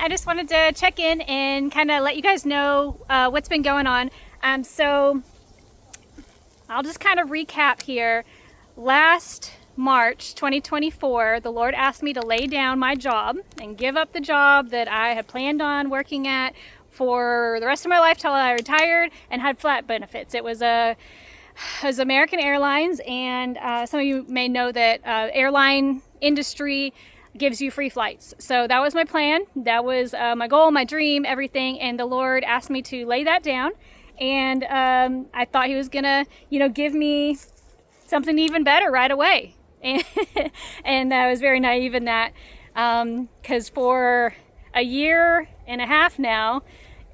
I just wanted to check in and kind of let you guys know what's been going on. So I'll just kind of recap here. Last March 2024, the Lord asked me to lay down my job and give up the job that I had planned on working at for the rest of my life till I retired and had flat benefits. It was American Airlines, and some of you may know that airline industry gives you free flights. So that was my plan. That was my goal, my dream, everything. And the Lord asked me to lay that down. And I thought he was gonna, give me something even better right away. And I was very naive in that, because for a year and a half now,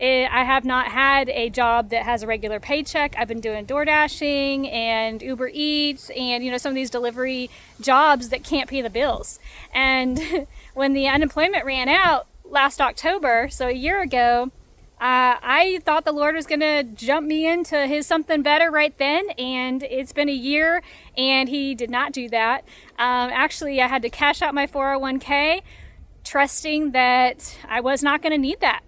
I have not had a job that has a regular paycheck. I've been doing DoorDashing and Uber Eats and, some of these delivery jobs that can't pay the bills. And when the unemployment ran out last October, so a year ago, I thought the Lord was going to jump me into his something better right then. And it's been a year and he did not do that. Actually, I had to cash out my 401k, trusting that I was not going to need that.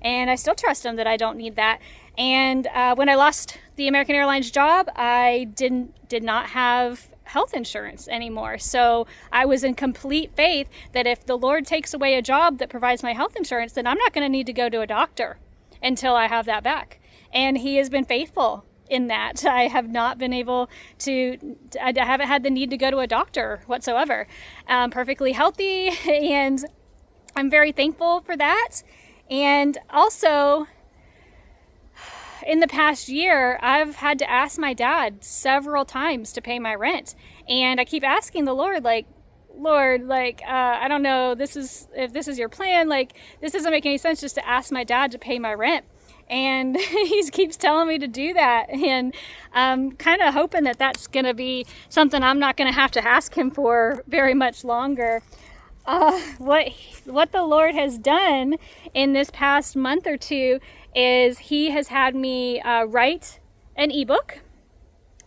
And I still trust him that I don't need that. And when I lost the American Airlines job, I did not have health insurance anymore. So I was in complete faith that if the Lord takes away a job that provides my health insurance, then I'm not going to need to go to a doctor until I have that back. And he has been faithful in that. I have not been able to, I haven't had the need to go to a doctor whatsoever. Perfectly healthy, and I'm very thankful for that. And also, in the past year, I've had to ask my dad several times to pay my rent. And I keep asking the Lord, Lord, I don't know, if this is your plan, this doesn't make any sense just to ask my dad to pay my rent. And he keeps telling me to do that. And I'm kind of hoping that that's going to be something I'm not going to have to ask him for very much longer. What the Lord has done in this past month or two is he has had me write an ebook.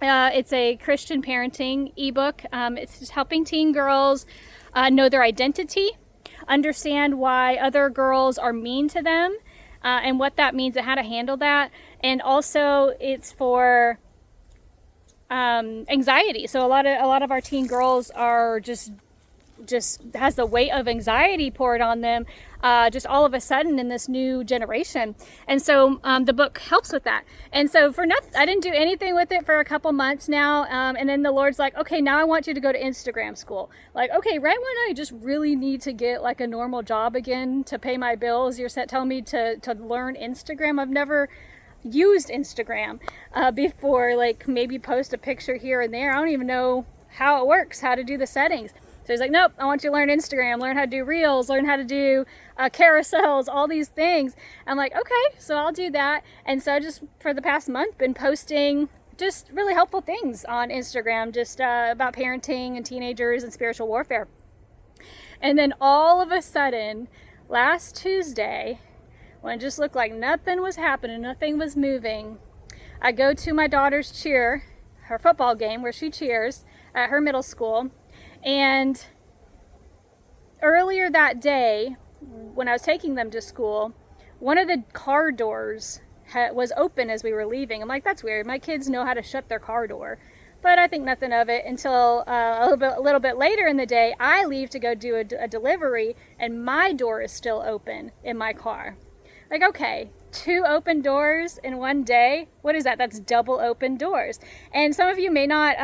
It's a Christian parenting ebook. It's just helping teen girls know their identity, understand why other girls are mean to them, and what that means and how to handle that. And also it's for anxiety. So a lot of our teen girls are just has the weight of anxiety poured on them just all of a sudden in this new generation. And so the book helps with that. And so for nothing, I didn't do anything with it for a couple months now. And then the Lord's like, okay, now I want you to go to Instagram school. Okay, right when I just really need to get a normal job again to pay my bills, you're telling me to learn Instagram. I've never used Instagram before, maybe post a picture here and there. I don't even know how it works, how to do the settings. So he's like, nope, I want you to learn Instagram, learn how to do reels, learn how to do carousels, all these things. I'm like, okay, so I'll do that. And so I just, for the past month, been posting just really helpful things on Instagram, just about parenting and teenagers and spiritual warfare. And then all of a sudden, last Tuesday, when it just looked like nothing was happening, nothing was moving, I go to my daughter's her football game where she cheers at her middle school. And earlier that day, when I was taking them to school, one of the car doors was open as we were leaving. I'm like, that's weird. My kids know how to shut their car door. But I think nothing of it until a little bit later in the day. I leave to go do a delivery, and my door is still open in my car. Okay, 2 open doors in one day? What is that? That's double open doors. And some of you may not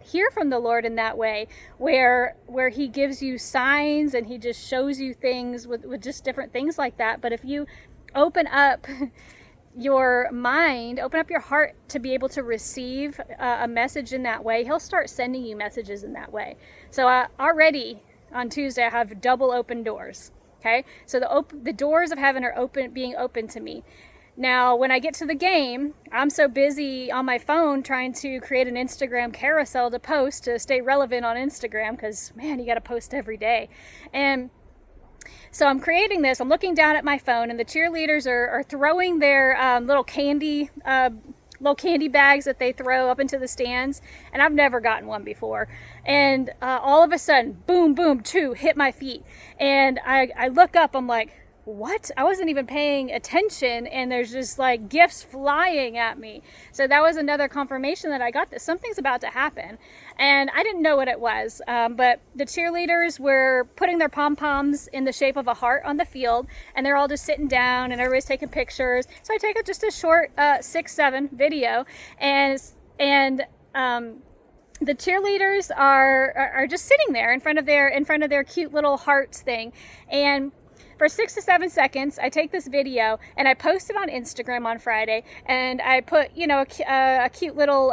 hear from the Lord in that way, where he gives you signs and he just shows you things with just different things like that. But if you open up your mind, open up your heart to be able to receive a message in that way, he'll start sending you messages in that way. So already on Tuesday I have double open doors. Okay, so the doors of heaven are being open to me. Now, when I get to the game, I'm so busy on my phone trying to create an Instagram carousel to post to stay relevant on Instagram, because, man, you got to post every day. And so I'm creating this. I'm looking down at my phone, and the cheerleaders are throwing their little candy little candy bags that they throw up into the stands, and I've never gotten one before. And all of a sudden, boom, boom, two hit my feet. And I look up, I'm like, what? I wasn't even paying attention, and there's just like gifts flying at me. So that was another confirmation that I got that something's about to happen. And I didn't know what it was, but the cheerleaders were putting their pom-poms in the shape of a heart on the field, and they're all just sitting down and everybody's taking pictures. So I take just a short 6-7 video, and the cheerleaders are just sitting there in front of their cute little hearts thing. And for 6 to 7 seconds, I take this video and I post it on Instagram on Friday, and I put, you know, a cute little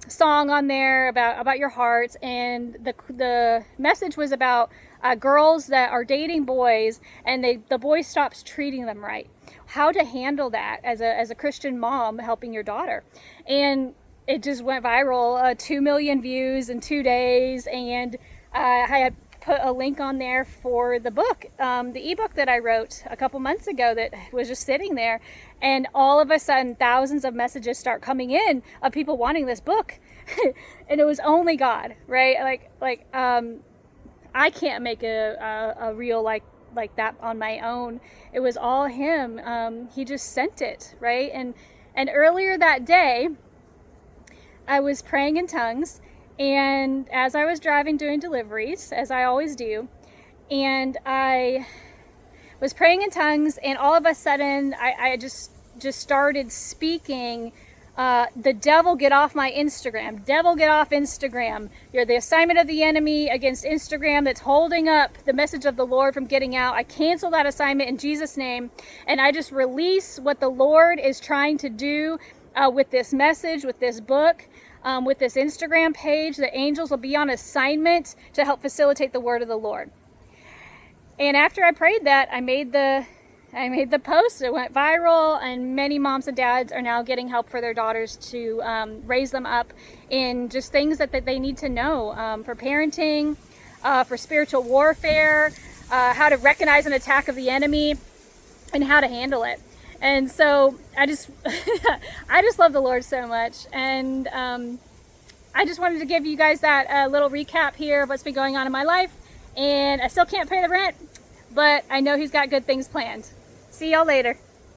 song on there about your hearts, and the message was about girls that are dating boys, and the boy stops treating them right. How to handle that as a Christian mom helping your daughter. And it just went viral, 2 million views in 2 days, and I had put a link on there for the book, the ebook that I wrote a couple months ago that was just sitting there, and all of a sudden thousands of messages start coming in of people wanting this book. And it was only God, right? Like I can't make a reel like that on my own. It was all him. He just sent it, right? And earlier that day I was praying in tongues, and as I was driving doing deliveries, as I always do, and I was praying in tongues, and all of a sudden I just started speaking, the devil get off my Instagram, devil get off Instagram. You're the assignment of the enemy against Instagram that's holding up the message of the Lord from getting out. I cancel that assignment in Jesus' name, and I just release what the Lord is trying to do with this message, with this book. With this Instagram page, the angels will be on assignment to help facilitate the word of the Lord. And after I prayed that, I made the post. It went viral, and many moms and dads are now getting help for their daughters to raise them up in just things that they need to know for parenting, for spiritual warfare, how to recognize an attack of the enemy, and how to handle it. And so I just love the Lord so much, and I just wanted to give you guys that little recap here of what's been going on in my life. And I still can't pay the rent, but I know He's got good things planned. See y'all later.